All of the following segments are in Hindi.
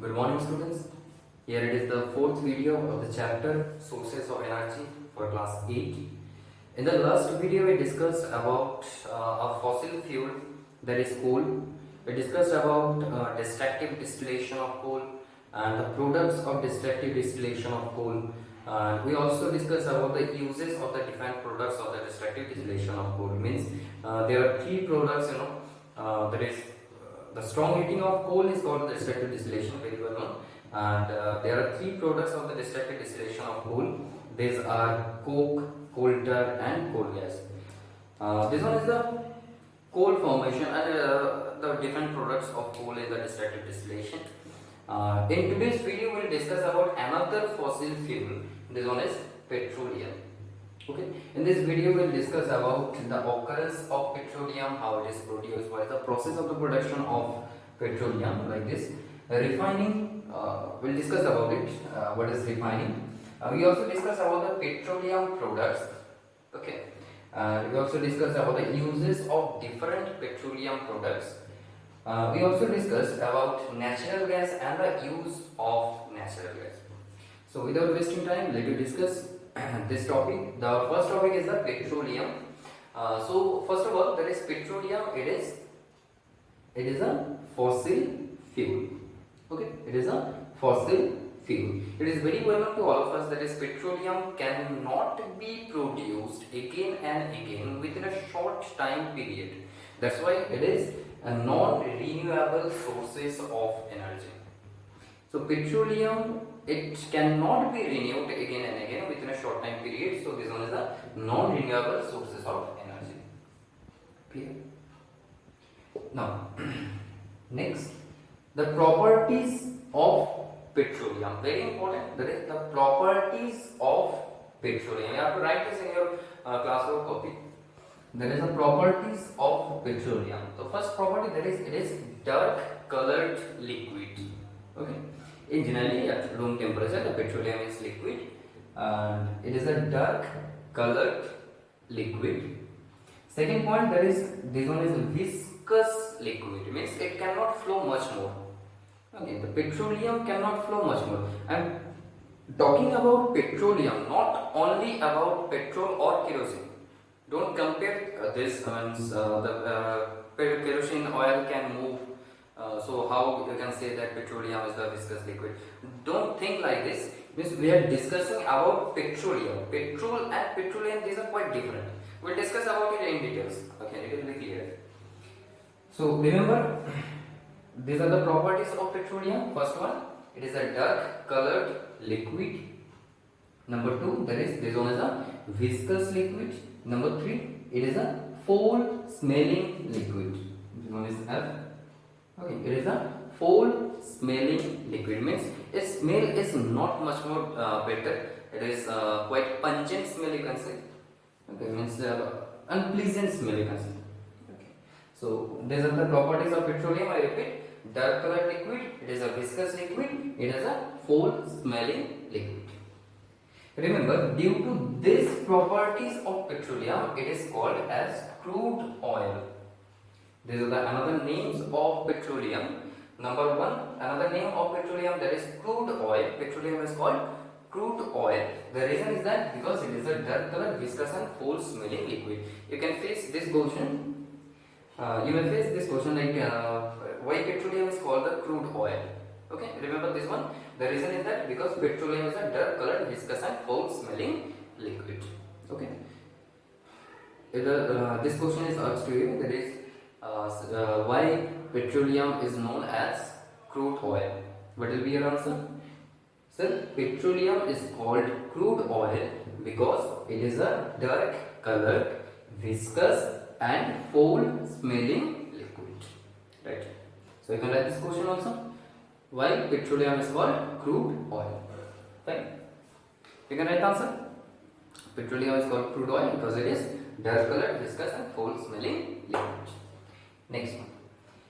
Good morning, students. Here it is the fourth video of the chapter Sources of Energy for class 8. In the last video, we discussed about a fossil fuel, that is coal. We discussed about destructive distillation of coal and the products of destructive distillation of coal. And we also discussed about the uses of the different products of the destructive distillation of coal. Means there are three products, there is the strong heating of coal is called the destructive distillation, very well known. And there are three products of the destructive distillation of coal. These are coke, coal tar, and coal gas. This one is the coal formation and the different products of coal in the destructive distillation. In today's video, we will discuss about another fossil fuel. This one is petroleum. Okay. In this video, we will discuss about the occurrence of petroleum, how it is produced, what is the process of the production of petroleum, like this. Refining, we will discuss about it, what is refining. We also discuss about the petroleum products. Okay. We also discuss about the uses of different petroleum products. We also discussed about natural gas and the use of natural gas. So without wasting time, let me discuss this topic. The first topic is the petroleum. So first of all, there is petroleum. It is a fossil fuel. Okay, it is a fossil fuel. It is very well known to all of us that is petroleum cannot be produced again and again within a short time period. That's why it is a non-renewable sources of energy. So petroleum, it cannot be renewed again and again within a short time period. So this one is a non-renewable sources of energy. Clear? Now, next, the properties of petroleum. Very important. That is the properties of petroleum. You have to write this in your classwork copy. There is the properties of petroleum. The first property, that is, it is dark colored liquid. Okay. In generally at room temperature, the petroleum is liquid and it is a dark colored liquid. Second point, there is this one is viscous liquid, means it cannot flow much more. Okay, the petroleum cannot flow much more. And talking about petroleum, not only about petrol or kerosene. Don't compare this. The kerosene oil can move. So how you can say that petroleum is the viscous liquid? Don't think like this. Means we are discussing about petroleum. Petrol and petroleum, these are quite different. We'll discuss about it in details. Okay, it will be clear. So remember, these are the properties of petroleum. First one, it is a dark colored liquid. Number two, there is this one is a viscous liquid. Number three, it is a foul smelling liquid. This one is F. Okay, it is a foul smelling liquid, means its smell is not much more better. It is quite pungent smell, you can say. Okay, means unpleasant smell, you can say. Okay, so these are the properties of petroleum. I repeat, dark colored liquid, it is a viscous liquid, it is a foul smelling liquid. Remember, due to these properties of petroleum, it is called as crude oil. These are the another names of petroleum. Number one, another name of petroleum, that is crude oil. Petroleum is called crude oil. The reason is that because it is a dark color, viscous and foul smelling liquid. You can face this question. You will face this question like why petroleum is called the crude oil. Okay, remember this one. The reason is that because petroleum is a dark colored, viscous and foul smelling liquid. Okay. This question is asked to you, that is why petroleum is known as crude oil. What will be your answer? Sir, petroleum is called crude oil because it is a dark colored, viscous and foul smelling liquid. Right. So you can write this question also. Why petroleum is called crude oil? Fine. You can write the answer. Petroleum is called crude oil because it is dark colored, viscous and foul smelling liquid. Next one.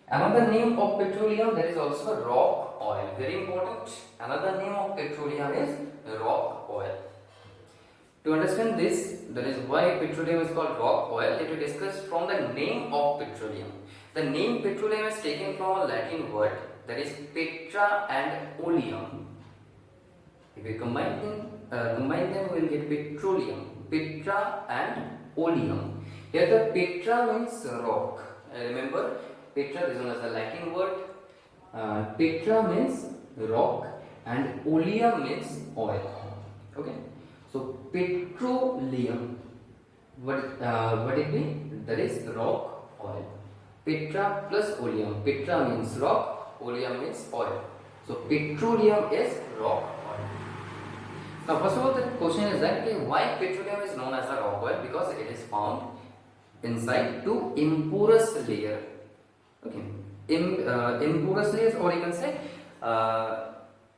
Another name of petroleum, there is also rock oil. Very important. Another name of petroleum is rock oil. To understand this, that is why petroleum is called rock oil, let us discuss from the name of petroleum. The name petroleum is taken from a Latin word that is Petra and oleum. If we combine them, we will get petroleum. Petra and oleum. Here the Petra means rock. Remember, Petra, this one is a Latin word. Petra means rock and oleum means oil. Okay. So petroleum, what it means? That is rock, oil. Petra plus oleum. Petra means rock, oleum means oil. So petroleum is rock, oil. Now first of all, the question is that why petroleum is known as a rock oil? Because it is found inside two impurous layer. Okay, impurous layers, or you can say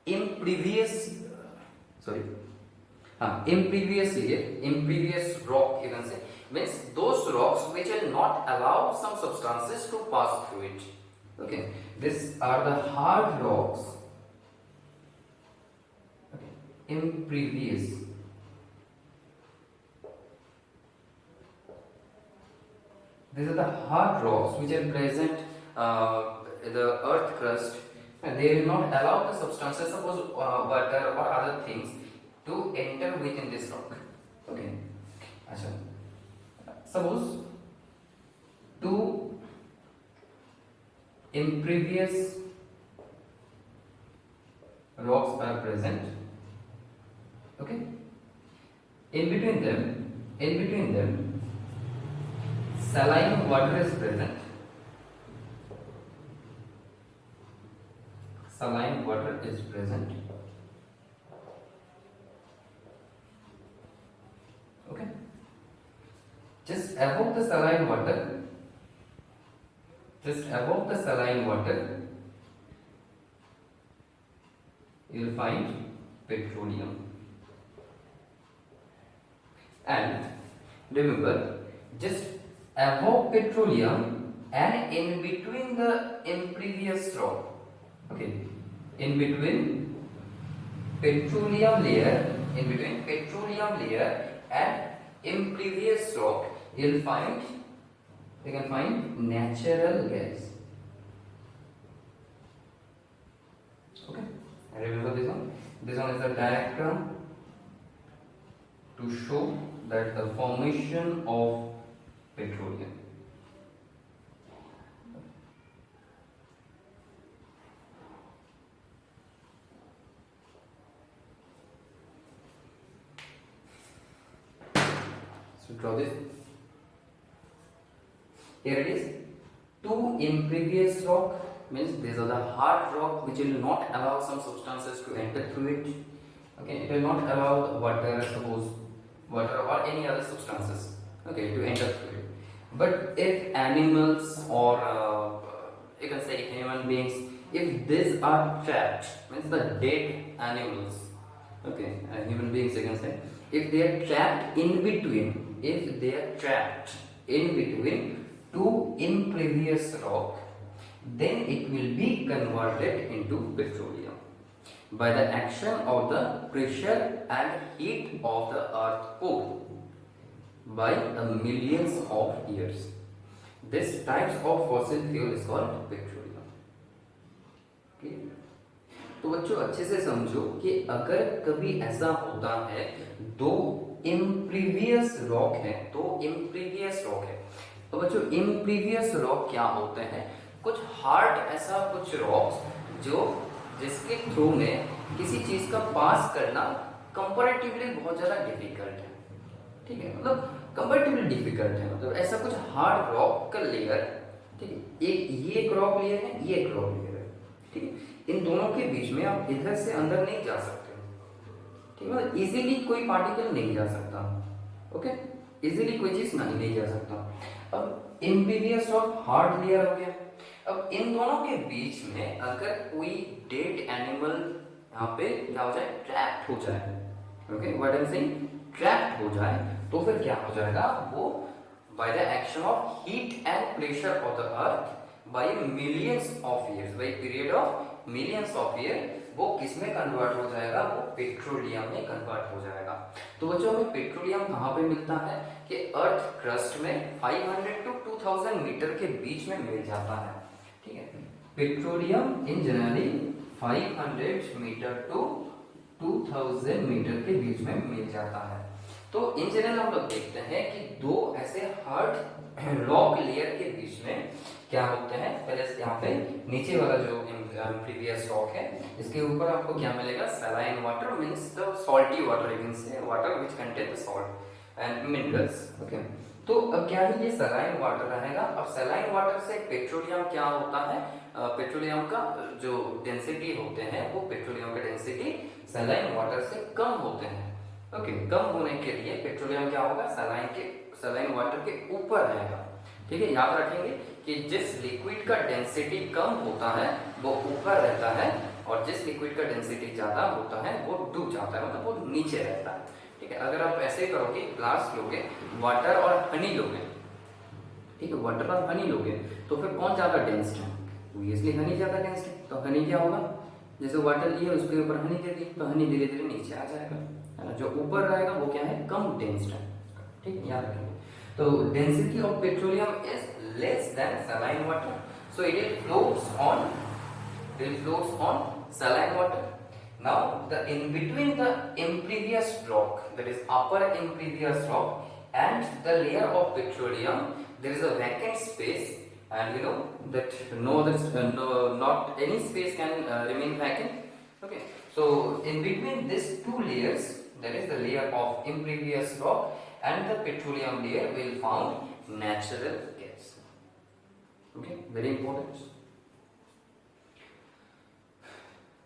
imprevious rock, you can say, means those rocks which will not allow some substances to pass through it. Okay, these are the hard rocks. Okay. Impervious. These are the hard rocks which are present in the earth crust, and they will not allow the substances, suppose water or other things, to enter within this rock. Okay. Suppose two impervious rocks are present. Okay. In between them, saline water is present. Saline water is present. Okay. Just above the saline water, you will find petroleum. And remember, just above petroleum and in between the impervious rock, okay, in between petroleum layer and impervious rock, you can find natural gas. Okay, remember this one. This one is a diagram to show that the formation of petroleum. So draw this. Here it is. Two impervious rock means these are the hard rock which will not allow some substances to enter through it. Okay, it will not allow water, suppose water or any other substances, okay, to enter through it. But if animals or you can say human beings, if these are trapped, means the dead animals, okay, human beings you can say, if they are trapped in between, two impervious rock, then it will be converted into petroleum by the action of the pressure and heat of the earth core by millions of years. This types of fossil fuel is called petroleum. Okay? तो बच्चों अच्छे से समझो कि अगर कभी ऐसा होता है दो इम्प्रीवियस रॉक है, तो बच्चों इम्प्रीवियस रॉक क्या होते हैं? कुछ हार्ड ऐसा कुछ रॉक्स जो जिसके थ्रू में किसी चीज का पास करना कंपैरेटिवली बहुत ज्यादा डिफिकल्ट है. ठीक है, मतलब कंपैरेटिवली डिफिकल्ट है, मतलब ऐसा कुछ हार्ड रॉक का लेयर. ठीक है, ये एक रॉक लेयर है, ये एक रॉक लेयर है. ठीक है, इन दोनों के बीच में आप इधर से अंदर नहीं जा सकते. ठीक है, मतलब इजीली कोई पार्टिकल नहीं जा सकता. ओके, इजीली कोई चीज नहीं जा सकता. अब इम्पीरियस रॉक हार्ड लेयर हो गया. अब इन दोनों के बीच में अगर कोई डेड एनिमल यहाँ पे क्या हो जाए, ट्रैप्ड हो जाए. Okay, what I am saying, trapped हो जाए, तो फिर क्या हो जाएगा, वो by the action of heat and pressure of the earth by millions of years, by period of millions of year, वो किस में कन्वर्ट हो जाएगा, वो पेट्रोलियम में कन्वर्ट हो जाएगा. तो बच्चों हमें पेट्रोलियम कहाँ पे मिलता है कि अर्थ क्रस्ट में 500 to 2000 मीटर के बीच में मिल जाता है. ठीक है, petroleum in generally 500 metre to 2000 metre के बीच में मिल जाता है। तो इन जनरल हम लोग देखते हैं कि दो ऐसे हार्ड रॉक लेयर के बीच में क्या होते हैं। पहले यहाँ पे नीचे वाला जो प्रीवियस रॉक है, इसके ऊपर आपको क्या मिलेगा, saline water, means the salty water, you can say water which contain the salt and minerals. Okay, तो अब क्या है, ये सलाइन वाटर रहेगा। अब सलाइन वाटर से पेट्रोलियम क्या होता है, पेट्रोलियम का जो डेंसिटी होते हैं वो पेट्रोलियम का डेंसिटी सलाइन वाटर से कम होते हैं। ओके, कम होने के लिए पेट्रोलियम क्या होगा, सलाइन वाटर के ऊपर रहेगा। ठीक है, याद रखेंगे कि जिस लिक्विड का डेंसिटी कम होता है वो ऊपर रहता है, और जिस लिक्विड का डेंसिटी ज्यादा होता है वो डूब जाता है, मतलब वो नीचे रहता है। ठीक है, अगर आप ऐसे करोगे, ग्लास लोगे, वाटर और हनी लोगे, ठीक है, वाटर और हनी लोगे, तो फिर कौन ज्यादा डेंस है, ऑब्वियसली हनी ज्यादा डेंस है। तो हनी क्या होगा, जैसे वाटर लिए उसके ऊपर हनी दे दी, तो हनी धीरे धीरे नीचे आ जाएगा, है ना। जो ऊपर रहेगा वो क्या है, कम डेंस्ड है। ठीक है, याद रखेंगे। तो density of petroleum is less than saline water, so it will flows on saline water. Now the in between the impervious rock, that is upper impervious rock and the layer of petroleum, there is a vacant space, and you know that not any space can remain vacant. Okay, so in between these two layers, that is the layer of impervious rock and the petroleum layer, will found natural gas. Okay, very important.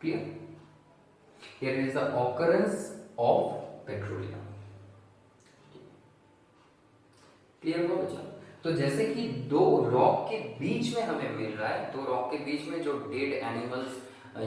Clear? Here is the occurrence of petroleum. Clear हुआ बच्चा? तो जैसे कि दो रॉक के बीच में हमें मिल रहा है, दो रॉक के बीच में जो डेड एनिमल्स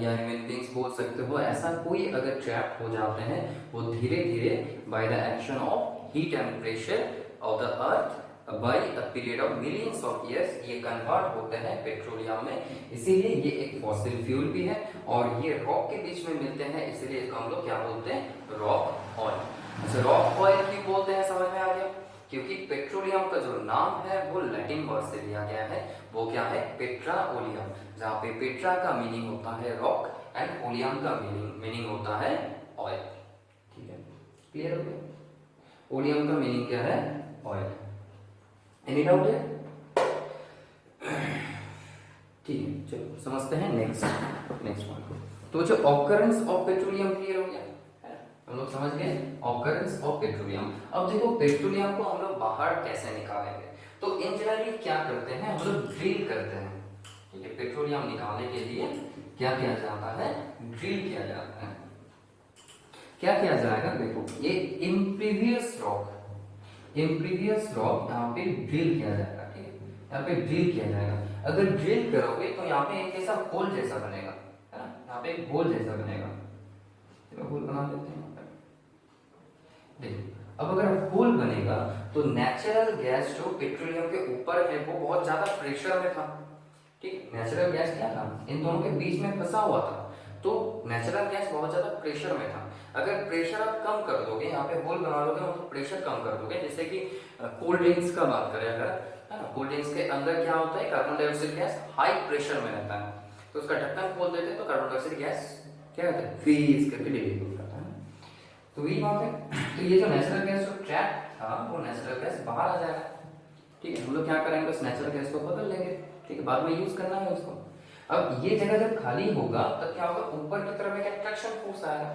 या ह्यूमन बींग्स बोल सकते हो, ऐसा कोई अगर ट्रैप हो जाते हैं, वो धीरे धीरे bye the action of heat and pressure of the earth bye a period of millions of years ये कन्वर्ट होते हैं पेट्रोलियम में। इसीलिए ये एक फॉसिल फ्यूल भी है, और ये रॉक के बीच में मिलते हैं, इसीलिए इसको हम लोग क्या बोलते हैं, रॉक ऑयल। अच्छा, रॉक ऑयल क्यों बोलते हैं, समझ में आ गया? क्योंकि पेट्रोलियम का जो नाम है वो लैटिन वर्ड से लिया गया है, वो क्या है, पेट्राओलियम, जहाँ पे पेट्रा का मीनिंग होता है रॉक एंड ओलियम का मीनिंग होता है ऑयल। ठीक है, क्लियर हो गया? ओलियम का मीनिंग क्या है, ऑयल। एनी डाउट है? ठीक है, चलो समझते हैं नेक्स्ट पॉइंट को। तो जो ऑकरेंस ऑफ पेट्रोलियम क्लियर हो गया, हम लोग समझ गए ऑकरेंस ऑफ पेट्रोलियम। अब देखो पेट्रोलियम को हम लोग बाहर कैसे निकालेंगे, तो इन जनरली क्या करते हैं, हम लोग ड्रिल करते हैं। ठीक है, पेट्रोलियम निकालने के लिए क्या किया जाता है, ड्रिल किया जाता है। क्या किया जाएगा, देखो ये इम्प्रीवियस रॉक यहाँ पे ड्रिल किया जाएगा। ठीक है, यहाँ पे ड्रिल किया जाएगा। अगर ड्रिल करोगे तो यहाँ पे एक ऐसा होल जैसा बनेगा, है ना, यहाँ पे एक होल जैसा बनेगा। चलो होल बना देते हैं। देखो अब अगर होल बनेगा तो नेचुरल गैस जो पेट्रोलियम के ऊपर है वो बहुत ज्यादा प्रेशर में था। ठीक, नेचुरल गैस क्या था, इन दोनों के बीच में फंसा हुआ था, तो नेचुरल गैस बहुत ज्यादा प्रेशर में था। अगर प्रेशर आप कम कर दोगे, यहाँ पे होल बना दोगे, मतलब प्रेशर कम कर दोगे, जैसे कि कोल्ड ड्रिंक्स का बात करें अगर, है ना, कोल्ड ड्रिंक्स के अंदर क्या होता है, carbon dioxide gas high pressure में रहता है, तो उसका ढक्कन खोल देते हैं तो कार्बन डाइऑक्साइड गैस क्या कहते हैं, फ्रीज करके डिलीवर हो जाता है। तो वही बात है, तो ये जो नेचुरल गैस जो ट्रैप था वो नेचुरल गैस बाहर आ जाएगा। ठीक है, हम लोग क्या करेंगे, उस नेचुरल गैस को बदल लेंगे। ठीक है, बाद में यूज करना है उसको। अब ये जगह जब खाली होगा तब क्या होगा, ऊपर की तरफ एक अट्रैक्शन फोर्स आएगा।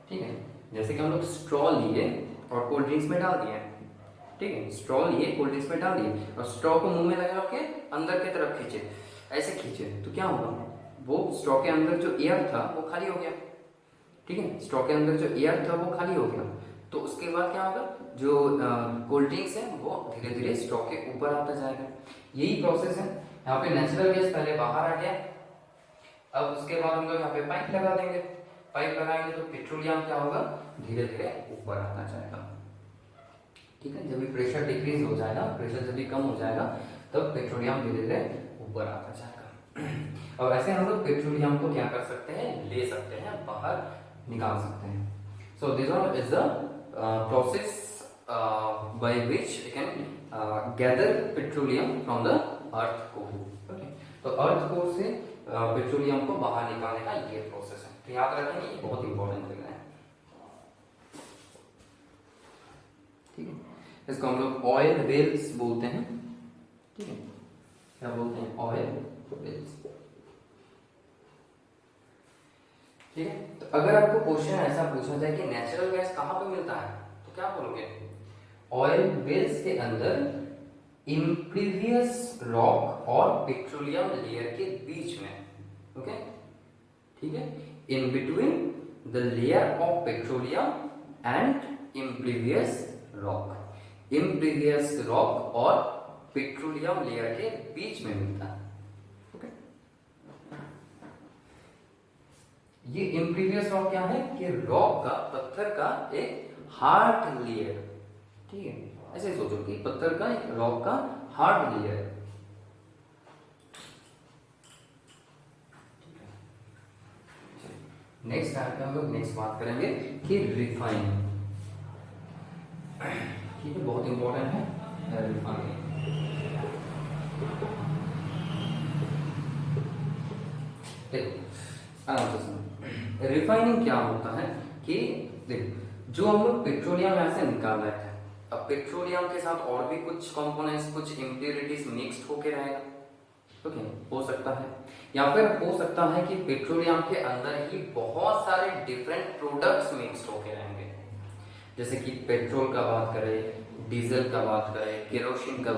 ठीक है, जैसे कि हम लोग स्ट्रॉ लिए और कोल्ड ड्रिंक्स में डाल दिए। ठीक है, स्ट्रॉ लिए कोल्ड ड्रिंक्स में डाल दिए और स्ट्रॉ को मुंह में लगा के अंदर की तरफ खींचे, ऐसे खींचे, तो क्या होगा, वो स्ट्रॉ के अंदर जो एयर था वो खाली हो गया। ठीक है, स्ट्रॉ के अंदर जो एयर था वो खाली हो गया, तो उसके बाद क्या होगा, जो कोल्ड ड्रिंक्स है वो धीरे धीरे स्ट्रॉ के ऊपर आता जाएगा। यही प्रोसेस है। यहाँ पे नेचुरल गैस पहले बाहर आ गया, अब उसके बाद हम लोग यहाँ पे पाइप लगा देंगे। पाइप लगाएंगे तो पेट्रोलियम क्या होगा, धीरे धीरे ऊपर आता जाएगा। ठीक है, जब भी प्रेशर डिक्रीज हो जाएगा, प्रेशर जब भी कम हो जाएगा, तब पेट्रोलियम धीरे धीरे ऊपर आता जाएगा। और ऐसे हम लोग पेट्रोलियम को क्या कर सकते हैं, ले सकते हैं, बाहर निकाल सकते हैं। So this one is the process by which we can gather petroleum from the earth core. Okay, तो अर्थ कोर से पेट्रोलियम को बाहर निकालने का ये प्रोसेस है। तो याद रखेंगे, ये बहुत इंपॉर्टेंट जगह है। ठीक है, इसको हम लोग ऑयल वेल्स बोलते हैं। ठीक है, क्या बोलते हैं? Oil wells. ठीक है, तो अगर आपको क्वेश्चन ऐसा पूछा जाए कि नेचुरल गैस कहाँ पे मिलता है, तो क्या बोलोगे? ऑयल वेल्स के अंदर, इम्प्रीवियस रॉक और पेट्रोलियम लेयर के बीच में। ओके, ठीक है, इन between the layer of petroleum and impervious rock. Impervious rock और पेट्रोलियम लेयर के बीच में मिलता है। ओके, ये इम्प्रीवियस रॉक क्या है? कि रॉक का, पत्थर का एक हार्ड लेयर। ठीक है, ऐसे सोचो कि पत्थर का एक रॉक का हार्ड लेयर है। नेक्स्ट टाइम पे हम लोग नेक्स्ट बात करेंगे कि रिफाइनिंग। ठीक है, बहुत इंपॉर्टेंट है रिफाइनिंग। आराम से सुनो, रिफाइनिंग क्या होता है कि देखो, जो हम लोग पेट्रोलियम यहाँ से निकाल रहे थे, अब पेट्रोलियम के साथ और भी कुछ कंपोनेंट्स, कुछ इम्प्योरिटीज मिक्स्ड होके रहेगा। ओके, हो सकता है, या फिर हो सकता है कि पेट्रोलियम के अंदर ही बहुत सारे डिफरेंट प्रोडक्ट्स मिक्स्ड होके रहेंगे। जैसे कि पेट्रोल का बात करें, डीजल का बात करें, केरोसिन का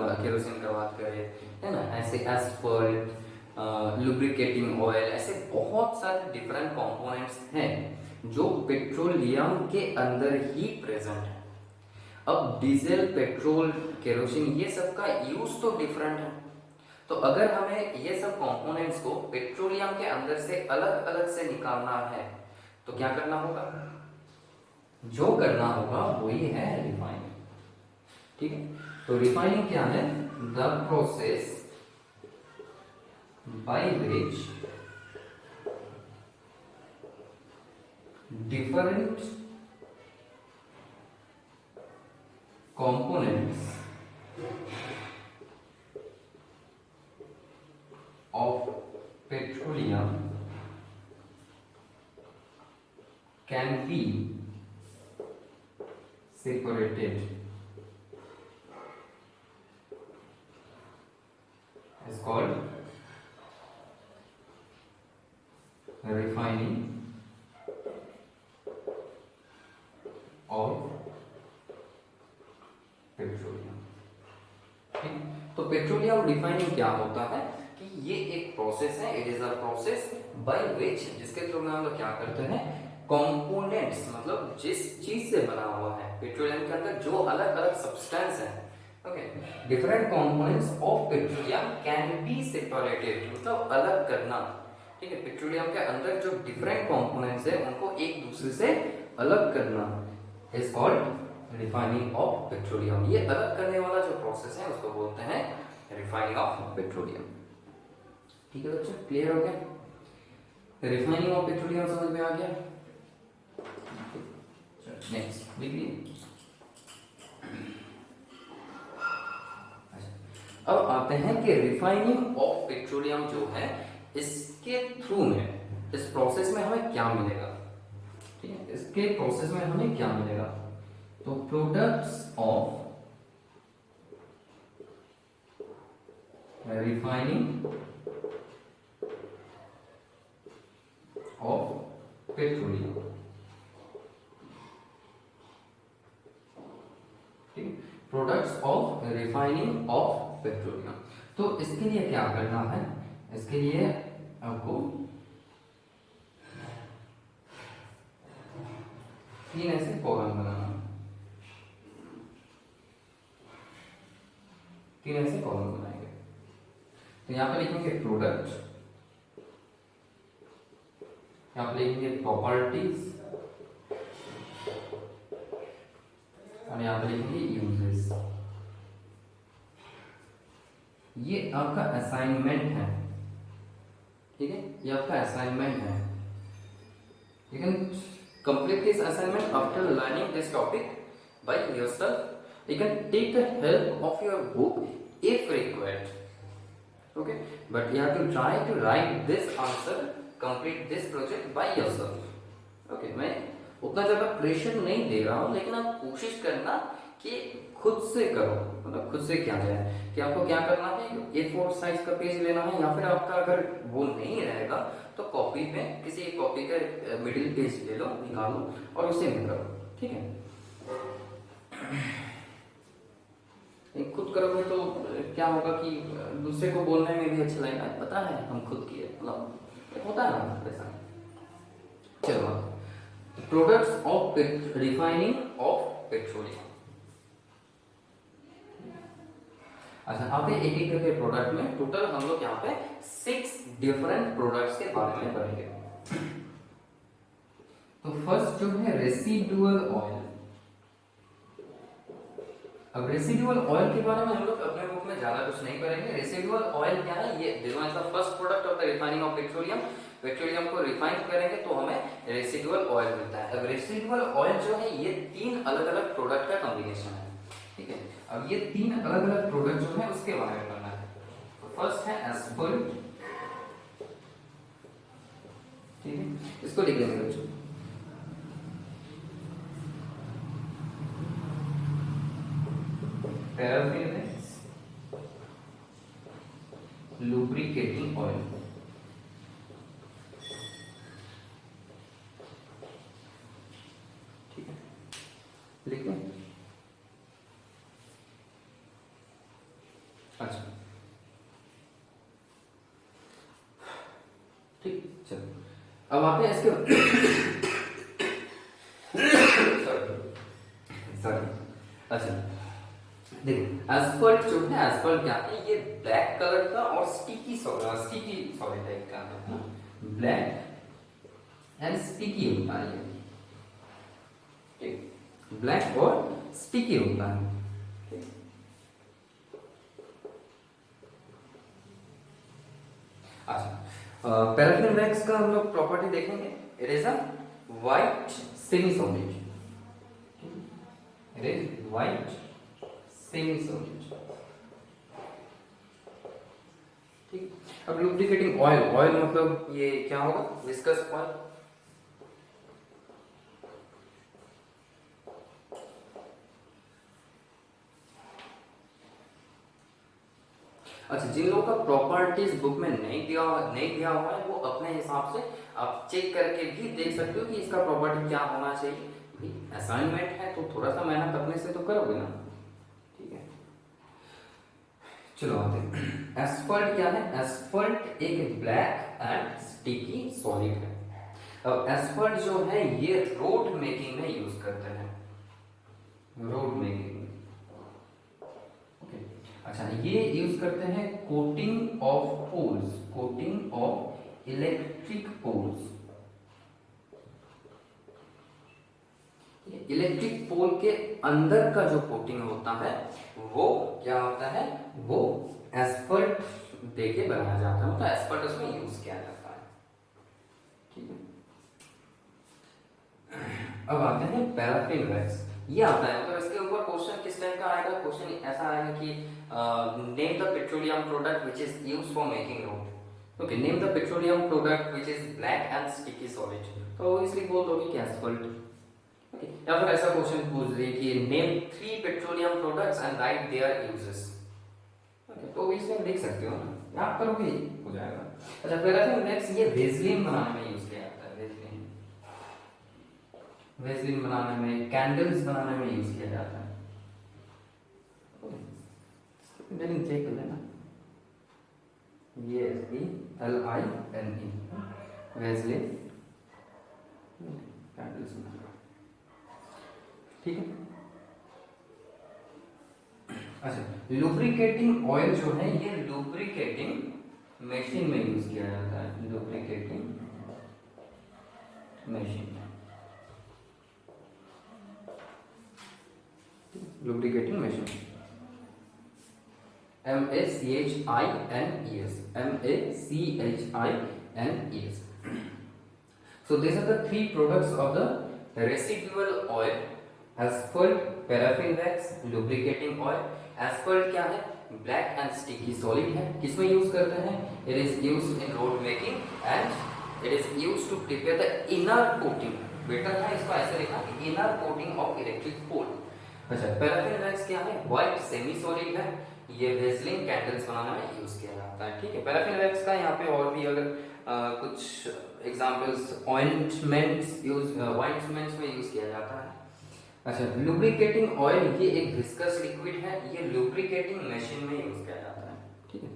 बात करें, है ना, ऐसे एस्फॉल्ट, लुब्रिकेटिंग ऑयल, ऐसे बहुत सारे डिफरेंट कंपोनेंट्स हैं जो पेट्रोलियम के अंदर ही प्रेजेंट है। अब डीजल, पेट्रोल, केरोसिन, ये सब का यूज तो डिफरेंट है। तो अगर हमें ये सब कंपोनेंट्स को पेट्रोलियम के अंदर से अलग अलग से निकालना है, तो क्या करना होगा? जो करना होगा वही है रिफाइनिंग। ठीक है, तो रिफाइनिंग क्या है? The process by which different components of petroleum can be separated is called refining of petroleum. ठीक, तो पेट्रोलियम रिफाइनिंग क्या होता है कि ये एक प्रोसेस है। It is a process by which, जिसके थ्रू में हम लोग क्या करते हैं, कंपोनेंट्स, मतलब जिस चीज से बना हुआ है पेट्रोलियम के अंदर जो अलग अलग सब्सटेंस है, okay, different components of petroleum can be separated, मतलब अलग करना। ठीक है, पेट्रोलियम के अंदर जो डिफरेंट कंपोनेंट्स है उनको एक दूसरे से अलग करना is called refining of petroleum. ये अलग करने वाला जो प्रोसेस है उसको बोलते हैं रिफाइनिंग ऑफ पेट्रोलियम। ठीक है बच्चों, क्लियर हो गया? रिफाइनिंग ऑफ पेट्रोलियम समझ में आ गया? नेक्स्ट देखिए, अब आते हैं कि रिफाइनिंग ऑफ पेट्रोलियम जो है, इसके थ्रू में, इस प्रोसेस में हमें क्या मिलेगा? ठीक है, इसके प्रोसेस में हमें क्या मिलेगा? तो products of refining of petroleum. ठीक, products of refining of petroleum. तो इसके लिए क्या करना है? इसके लिए आपको तीन ऐसे कॉलम बनाना, तीन ऐसे कॉलम बनाएंगे। तो यहां पे लिखेंगे प्रोडक्ट, यहां पे लिखेंगे प्रॉपर्टीज, और यहां पे लिखेंगे यूजेस। ये आपका असाइनमेंट है। ठीक है, ये आपका असाइनमेंट है। You can complete this assignment after learning this topic by yourself. You can take the help of your book if required. Okay, but you have to try to write this answer, complete this project by yourself. Okay, मैं उतना ज़्यादा प्रेशर नहीं दे रहा हूँ, लेकिन आप कोशिश करना कि खुद से करो, मतलब खुद से क्या जाए कि आपको क्या करना है। A4 साइज का पेज लेना है, या फिर आपका अगर वो नहीं रहेगा तो कॉपी में किसी कॉपी का मिडिल पेज ले लो, निकालो और उसे में करो, ठीक है। खुद करोगे तो क्या होगा कि दूसरे को बोलने में भी अच्छा लगेगा, पता है हम खुद किए, मतलब होता है ना ऐसा। चलो, products of refining of petroleum. अच्छा, आते एक एक करके प्रोडक्ट में, टोटल हम लोग यहाँ पे 6 डिफरेंट प्रोडक्ट्स के बारे में पढ़ेंगे। तो फर्स्ट जो है रेसिडुअल ऑयल। अब रेसिडुअल ऑयल के बारे में हम लोग अपने बुक में ज्यादा कुछ नहीं करेंगे। रेसिडुअल ऑयल क्या है, ये देखो is the first product of the refining of petroleum. Petroleum को रिफाइन करेंगे तो हमें रेसिडुअल ऑयल मिलता है। अब रेसिडुअल ऑयल जो है ये 3 अलग अलग प्रोडक्ट का कॉम्बिनेशन है, ठीक है। अब ये 3 अलग अलग प्रोडक्ट जो है उसके बारे में पढ़ना है। तो फर्स्ट है एस्फल्ट, ठीक है, इसको लिख लेंगे बच्चों। पैराफिन लुब्रिकेटिंग ऑयल, ठीक है, लिख लें। अच्छा, ठीक, चलो अब आते हैं इसके सॉरी। अच्छा देखो, एस्फल्ट जो है, एस्फल्ट क्या है, ये ब्लैक कलर का और स्टिकी सॉलिड टाइप का है, ब्लैक एंड स्टिकी होता है ये, ठीक, ब्लैक और स्टिकी होता है, ठीक। अच्छा, पैराफिन वैक्स का हम लोग प्रॉपर्टी देखेंगे। It is a white semi solid, it is white semi solid, ठीक। अब लुब्रिकेटिंग ऑयल, ऑयल मतलब ये क्या होगा, विस्कस ऑयल। अच्छा, जिन लोगों का प्रॉपर्टीज बुक में नहीं दिया हुआ है वो अपने हिसाब से आप चेक करके भी देख सकते हो कि इसका प्रॉपर्टी क्या होना चाहिए। असाइनमेंट है तो थोड़ा सा मेहनत अपने से तो करोगे ना, ठीक है। चलो आते हैं, एस्फल्ट क्या है। एस्फल्ट एक ब्लैक एंड स्टिकी सॉलिड है। अब एस्फल्ट जो है ये रोड मेकिंग में यूज करते हैं, रोड मेकिंग। अच्छा, ये यूज करते हैं coating of poles, coating of electric poles. Electric pole के अंदर का जो कोटिंग होता है वो क्या होता है, वो एस्फल्ट देके बनाया जाता है, मतलब एस्फल्ट उसमें यूज किया जाता है, ठीक है। अब आते हैं पैराफिन वैक्स। ये आता है, मतलब इसके ऊपर क्वेश्चन किस टाइप का आएगा, क्वेश्चन ऐसा आएगा कि name the petroleum product which is used for making road. Okay, name the petroleum product which is black and sticky solid, तो इसलिए बोल दोगे कि एस्फल्ट, ओके। या फिर ऐसा क्वेश्चन पूछ दे कि name 3 petroleum products and right there uses, okay, तो इसमें लिख सकते हो ना, आप करोगे हो जाएगा। अच्छा, पैराफिन वैक्स ये वेसलिन बनाने में यूज किया जाता है, वेसलिन बनाने में, कैंडल्स बनाने में यूज किया जाता है। स्पेलिंग चेक कर लेना, VESELINE, वेसलिन कैंडल्स बनाना, ठीक है। अच्छा, लुब्रिकेटिंग ऑयल जो है ये लुब्रिकेटिंग मशीन में यूज किया जाता है, lubricating machine, lubricating machine, MACHINES, MACHINES. So these are the 3 products of the residual oil: asphalt, paraffin wax, lubricating oil. Asphalt क्या है? ब्लैक एंड स्टिकी सॉलिड है। किसमें यूज करते हैं? It is used in road making and it is used to prepare the inner coating. Better है इसको ऐसे लिखना कि inner coating of electric pole. अच्छा, पैराफिन वैक्स क्या है? व्हाइट सेमी सॉलिड है। ये वेजलिन कैंडल्स बनाने में यूज किया जाता है। ठीक है, पैराफिन वैक्स का यहाँ पे और भी अगर कुछ एग्जांपल्स, ऑइंटमेंट्स में यूज किया जाता है। अच्छा, लुब्रिकेटिंग ऑयल ये एक विस्कस लिक्विड है, ये लुब्रिकेटिंग मशीन में यूज किया जाता है। ठीक है,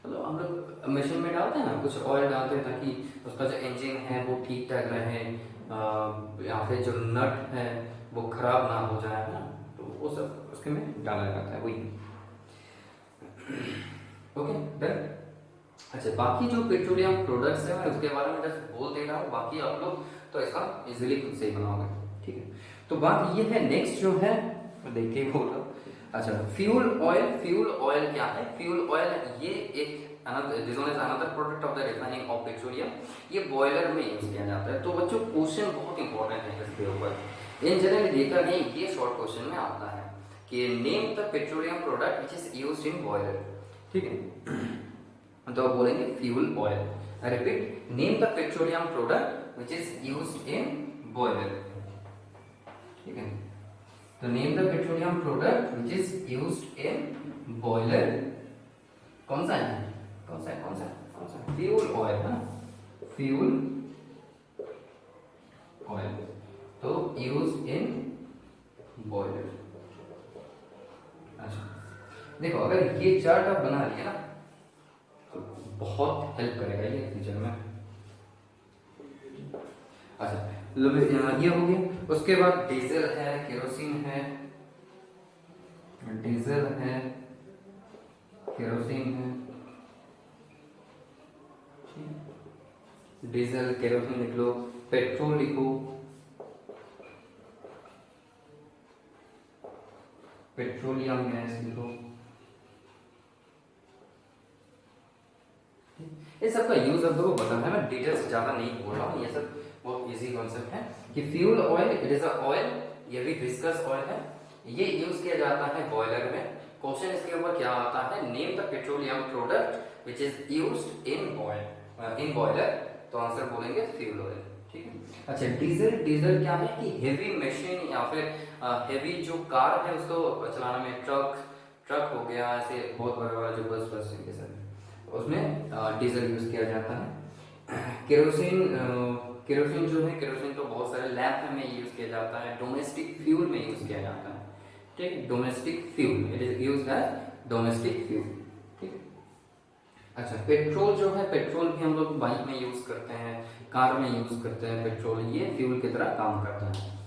मतलब हम लोग मशीन में डालते हैं ना, कुछ ऑयल डालते हैं ताकि उसका जो इंजन है वो ठीक ठाक रहे, या फिर जो नट है वो खराब ना हो जाए ना, तो वो सब उसके में डाला जाता है, वही। Okay done. अच्छा, बाकी जो पेट्रोलियम प्रोडक्ट्स है मैं उसके बारे में जस्ट बोल दे रहा हूँ, बाकी आप लोग तो इसका इजीली खुद से ही बनाओगे। ठीक है, तो बात ये है, नेक्स्ट जो है देखिए बोल रहा हूँ। अच्छा, फ्यूल ऑयल। फ्यूल ऑयल क्या है? फ्यूल ऑयल ये एक another product of the refining of petroleum. ये बॉयलर में यूज किया जाता है। तो बच्चों क्वेश्चन बहुत इंपॉर्टेंट है इसके ऊपर। इन जनरल देखा गया ये शॉर्ट क्वेश्चन में आता है कि name the petroleum product which is used in boiler. ठीक है, तो बोलेंगे fuel oil. I repeat, name the petroleum product which is used in boiler. ठीक है, तो name the petroleum product which is used in boiler. कौन सा है? कौन सा है? कौन सा है? कौन सा है? फ्यूल ऑयल है ना, फ्यूल ऑयल, तो यूज्ड इन बॉयलर। अच्छा, देखो अगर ये चार्ट आप बना लिया ना तो बहुत हेल्प करेगा ये फ्यूचर में। अच्छा, ये हो गया। उसके बाद डीजल है, केरोसिन है, डीजल है, केरोसिन है, डीजल केरोसिन लिख लो, पेट्रोल लिखो, पेट्रोलियम गैस लिखो। ये सब का यूज अब देखो बता है, मैं डिटेल्स ज्यादा नहीं बोल रहा हूँ, ये सब बहुत इजी कॉन्सेप्ट है कि fuel oil it is a oil, ये भी विस्कस ऑयल है, ये यूज किया जाता है बॉयलर में। क्वेश्चन इसके ऊपर क्या आता है? Name the petroleum product which is used in boiler, तो आंसर बोलेंगे फ्यूल ऑयल। ठीक है, अच्छा डीजल। डीजल क्या है कि हेवी मशीन या फिर हेवी जो कार है उसको चलाने में, ट्रक हो गया, ऐसे बहुत बड़ा बड़ा जो बस के सब उसमें डीजल यूज किया जाता है। केरोसिन, केरोसिन जो है, केरोसिन तो बहुत सारे लैब में यूज किया जाता है, डोमेस्टिक फ्यूल में यूज किया जाता है। ठीक, domestic fuel, it is used as domestic fuel. ठीक, अच्छा पेट्रोल जो है, पेट्रोल भी हम लोग बाइक में यूज करते हैं, कार में यूज करते हैं पेट्रोल, ये फ्यूल की तरह काम करता है।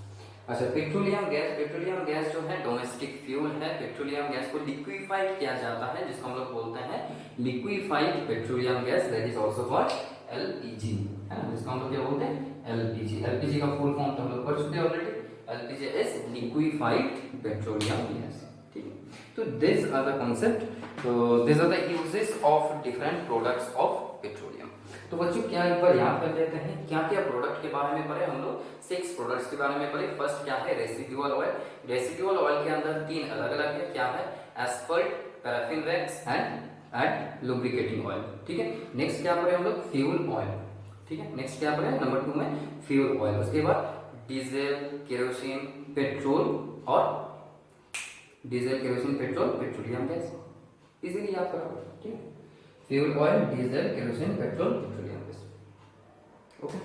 अच्छा, पेट्रोलियम गैस। पेट्रोलियम गैस जो है डोमेस्टिक फ्यूल है। पेट्रोलियम गैस को लिक्विफाइड किया जाता है, जिसको हम लोग बोलते हैं liquefied petroleum gas, that is also called LPG, है ना, जिसको हम लोग क्या बोलते हैं? एलपीजी। एलपीजी का फुल फॉर्म तो हम लोग पढ़ चुके हैं already, LPG is liquefied petroleum gas. ठीक है, तो दिस आर द कांसेप्ट, तो this are the uses of different products of petroleum. तो बच्चों क्या एक बार याद कर लेते हैं क्या क्या प्रोडक्ट के बारे में पढ़े हम लोग? 6 प्रोडक्ट्स के बारे में पढ़े। फर्स्ट क्या है? Residual oil. रेसिडुअल ऑयल के अंदर 3 अलग अलग है, क्या है? Asphalt, paraffin wax and lubricating oil. ठीक है, नेक्स्ट क्या पढ़े हम लोग? Fuel oil. ठीक है, नेक्स्ट क्या पढ़े? नंबर 2 में फ्यूल ऑयल। उसके बाद डीजल, केरोसिन, पेट्रोल और diesel, kerosene, petrol, petroleum gas. Easily याद करो। ठीक है, fuel oil, diesel, kerosene, petrol, petroleum gas. Okay,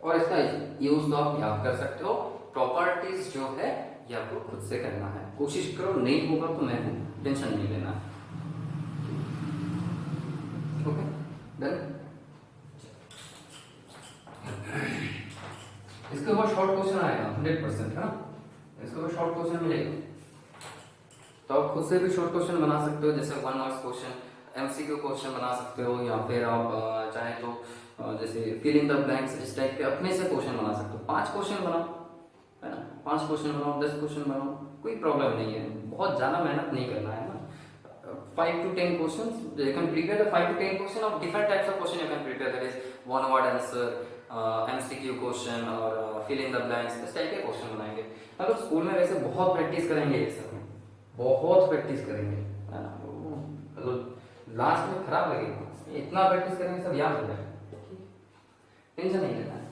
और इसका यूज तो आप याद कर सकते हो। प्रॉपर्टीज जो है ये आपको खुद से करना है, कोशिश करो, नहीं होगा तो मैं हूं, टेंशन नहीं लेना है। Okay done. इसके ऊपर शॉर्ट क्वेश्चन आएगा 100%, है ना, इसके ऊपर शॉर्ट क्वेश्चन मिलेगा, तो आप खुद से भी शॉर्ट क्वेश्चन बना सकते हो, जैसे 1 मार्क्स क्वेश्चन, एमसीक्यू क्वेश्चन बना सकते हो, या फिर आप चाहे तो जैसे फिल इन द ब्लैंक्स इस टाइप के अपने से क्वेश्चन बना सकते हो। 5 क्वेश्चन बनाओ, है ना, 5 क्वेश्चन बनाओ, 10 क्वेश्चन बनाओ, कोई प्रॉब्लम नहीं है, बहुत ज़्यादा मेहनत नहीं करना है ना। 5 to 10 questions, you can prepare the 5 to 10 question of different types of question you can prepare, that is one word answer, MCQ question और फिल इन द ब्लैंक्स, इस टाइप के क्वेश्चन बनाएंगे। हम लोग स्कूल में वैसे बहुत प्रैक्टिस करेंगे, ये सब बहुत प्रैक्टिस करेंगे, है ना। मतलब लास्ट में खराब लगेगा, इतना प्रैक्टिस करेंगे सब याद हो जाएगा, टेंशन नहीं लेना है।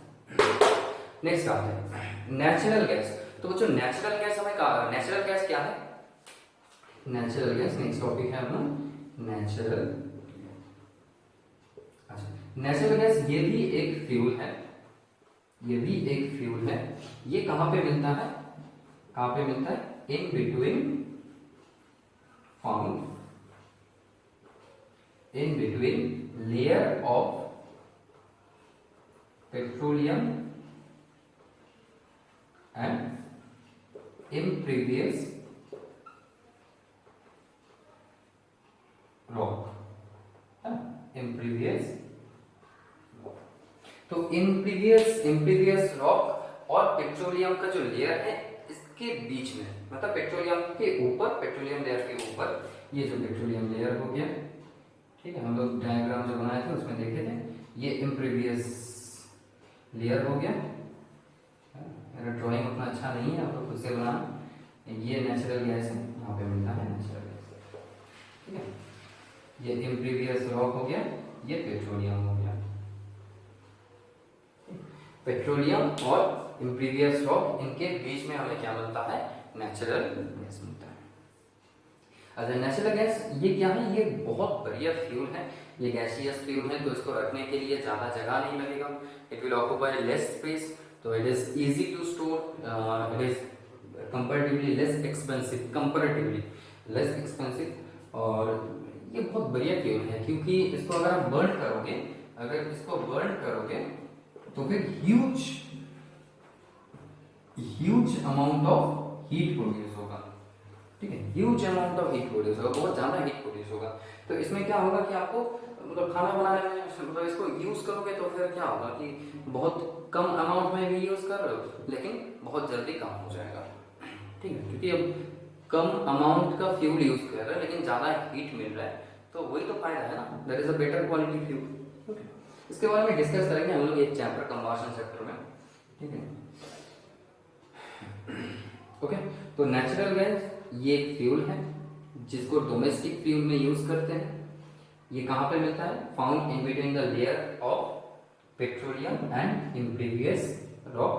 नेक्स्ट आते हैं नेचुरल गैस। तो बच्चों नेचुरल गैस हमें कहा, नेचुरल गैस क्या है? नेचुरल गैस नेक्स्ट टॉपिक है अपना नेचुरल। अच्छा, नेचुरल गैस ये भी एक फ्यूल है, ये भी एक फ्यूल है। ये कहां पे मिलता है? कहां पे मिलता है? In between, found in between layer of petroleum and impervious rock, impervious। तो impervious रॉक और पेट्रोलियम का जो लेयर है इसके बीच में, मतलब पेट्रोलियम के ऊपर, पेट्रोलियम लेयर के ऊपर ये जो पेट्रोलियम लेयर हो गया, ठीक है। हम लोग डायग्राम जो बनाए थे उसमें देखे थे, ये impervious लेयर हो गया। मेरा ड्राइंग उतना अच्छा नहीं है, आप लोग खुद से बनाना। ये नेचुरल गैस है, यहाँ पे मिलता है नेचुरल गैस, ठीक है। ये इम्प्रीवियस रॉक हो गया, ये पेट्रोलियम हो गया। पेट्रोलियम और इम्प्रीवियस रॉक, इनके बीच में हमें क्या मिलता है? नेचुरल गैस मिलता है। अच्छा, नेचुरल गैस ये क्या है? ये बहुत बढ़िया फ्यूल है, ये गैसियस फ्यूल है, तो इसको रखने के लिए ज़्यादा जगह नहीं लगेगा। It will occupy less space, तो it is easy to store, it is comparatively less expensive, comparatively less expensive. और ये बहुत बढ़िया फ्यूल है, क्योंकि इसको अगर आप बर्न करोगे, अगर इसको बर्न करोगे तो फिर huge amount of heat produce होगा, ठीक है। Huge amount of heat produce होगा, बहुत ज्यादा हीट प्रोड्यूस होगा। तो इसमें क्या होगा कि आपको मतलब खाना बनाने में, मतलब इसको यूज करोगे तो फिर क्या होगा कि बहुत कम अमाउंट में भी यूज कर रहे हो, लेकिन बहुत जल्दी कम हो जाएगा, ठीक है। क्योंकि अब कम अमाउंट का फ्यूल यूज कर रहे हैं लेकिन ज्यादा हीट मिल रहा है, तो वही तो फायदा है ना, that is a better quality fuel. Okay, इसके बारे में डिस्कस करेंगे हम लोग एक चैप्टर कंबशन चैप्टर में, ठीक है। ओके, तो नेचुरल गैस ये एक फ्यूल है जिसको डोमेस्टिक फ्यूल में यूज करते हैं। ये कहां पे मिलता है? Found in between the layer of petroleum and impervious rock.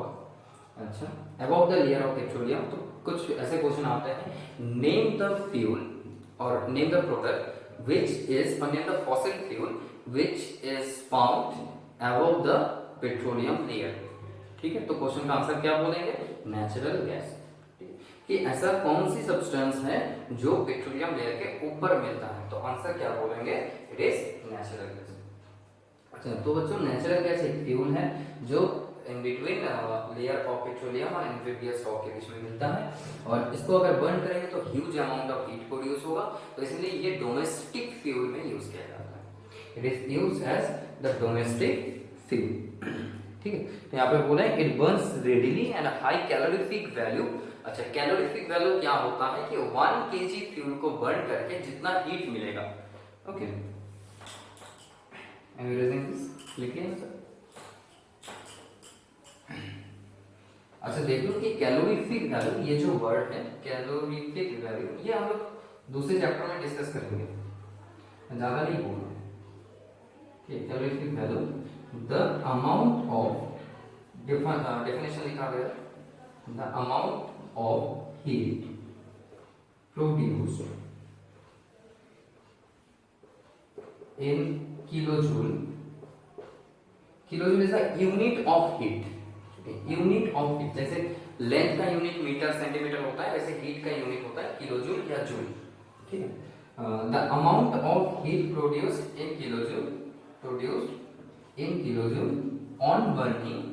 अच्छा, about the layer of petroleum, तो कुछ ऐसे क्वेश्चन आते हैं, नेम द फ्यूल और name the product which is, और name the fossil fuel which is found about the petroleum layer, ठीक है। तो क्वेश्चन का आंसर क्या बोलेंगे? Natural gas. कि ऐसा कौन सी सब्सटेंस है जो पेट्रोलियम लेयर के ऊपर मिलता है, तो आंसर क्या बोलेंगे? It is natural gas. अच्छा, तो बच्चों नेचुरल गैस एक फ्यूल है जो in between layer of petroleum और इम्प्रीवियस रॉक के बीच में मिलता है, और इसको अगर बर्न करेंगे तो huge amount of heat produce होगा, तो इसलिए ये डोमेस्टिक फ्यूल में यूज किया जाता है। It is used as the domestic fuel, ठीक है। तो यहाँ पे बोला है it burns readily and high calorific value. अच्छा, कैलोरीफिक वैल्यू क्या होता है कि 1 kg फ्यूल को बर्न करके जितना हीट मिलेगा। Okay, am I erasing this? लिखिए ना सर। अच्छा, देख लो कि कैलोरीफिक वैल्यू, ये जो वर्ड है कैलोरीफिक वैल्यू, ये हम लोग दूसरे चैप्टर में डिस्कस करेंगे, ज्यादा नहीं बोलना। Calorific value, the amount of, definition लिखा गया, the amount of heat produced in kilojoule. Kilojoule is a unit of heat. Unit of heat, जैसे लेंथ का यूनिट मीटर सेंटीमीटर होता है, वैसे हीट का यूनिट होता है किलोजूल या जूल, ठीक है। The amount of heat produced in kilojoule on burning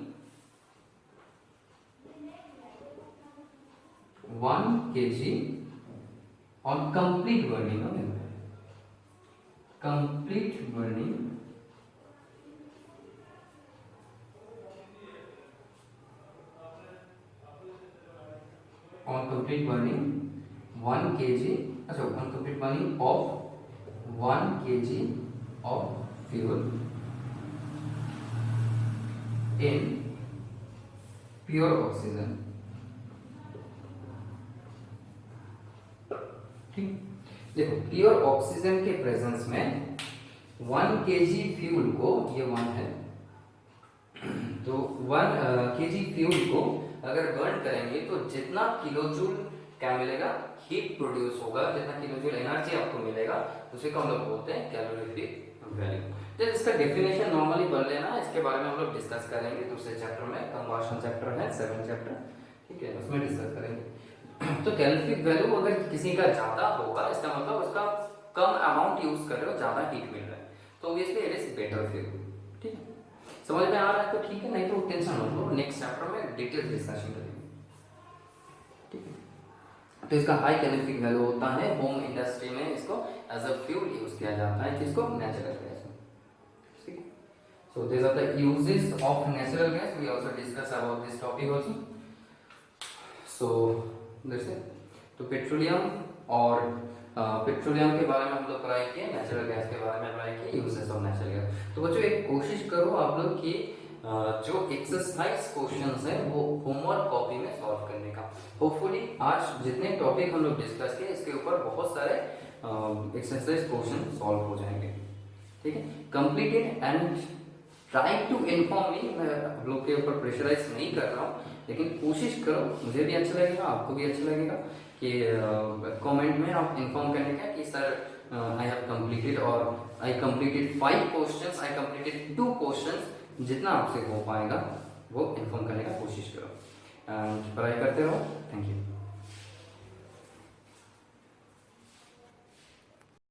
1 kg on complete burning, complete burning on complete burning 1 kg, अच्छा, on complete burning of 1 kg of fuel in pure oxygen. ठीक, देखो प्योर ऑक्सीजन के प्रेजेंस में 1 kg फ्यूल को, ये 1 है, तो 1 kg फ्यूल को अगर बर्न करेंगे तो जितना किलोजूल क्या मिलेगा, हीट प्रोड्यूस होगा, जितना किलोजूल एनर्जी आपको मिलेगा उसे को हम लोग बोलते हैं कैलोरीफिक वैल्यू। तो इसका डेफिनेशन नॉर्मली पढ़ लेना, इसके बारे में हम लोग डिस्कस करेंगे दूसरे चैप्टर में, कंबशन चैप्टर है 7 चैप्टर, ठीक है, उसमें डिस्कस करेंगे। तो कैलोरीफिक वैल्यू अगर किसी का ज्यादा होगा, इसका मतलब उसका कम अमाउंट यूज कर रहे हो, ज्यादा हीट मिल रहा है, तो obviously it is better fuel. ठीक है, समझ में आ रहा है तो ठीक है, नहीं तो टेंशन मत लो, नेक्स्ट चैप्टर में डिटेल डिस्कशन करेंगे। ठीक है, तो इसका हाई कैलोरीफिक वैल्यू होता है, होम इंडस्ट्री में इसको एज अ फ्यूल यूज किया जाता है, किसको, नेचुरल गैस। ठीक है, so this are the uses of natural gas, we also discuss about this topic also. So that's it. तो पेट्रोलियम और पेट्रोलियम के बारे में हम लोग पढ़ाई किए, नेचुरल गैस के बारे में पढ़ाई किए, यूजेस ऑफ नेचुरल गैस। तो बच्चों एक कोशिश करो आप लोग कि जो एक्सरसाइज क्वेश्चंस है वो होमवर्क कॉपी में सॉल्व करने का। होपफुली आज जितने टॉपिक हम लोग डिस्कस किए इसके ऊपर बहुत सारे एक्सरसाइज क्वेश्चन सॉल्व हो जाएंगे। ठीक है, complete it and try to inform me. मैं आप लोग के ऊपर प्रेशराइज नहीं कर रहा हूँ, लेकिन कोशिश करो, मुझे भी अच्छा लगेगा, आपको भी अच्छा लगेगा कि कमेंट में आप इन्फॉर्म करने का कि सर आई हैव कंप्लीटेड, और I completed 5 questions, I completed 2 questions, जितना आपसे हो पाएगा वो इन्फॉर्म करने का कोशिश करो एंड पढ़ाई करते रहो। Thank you.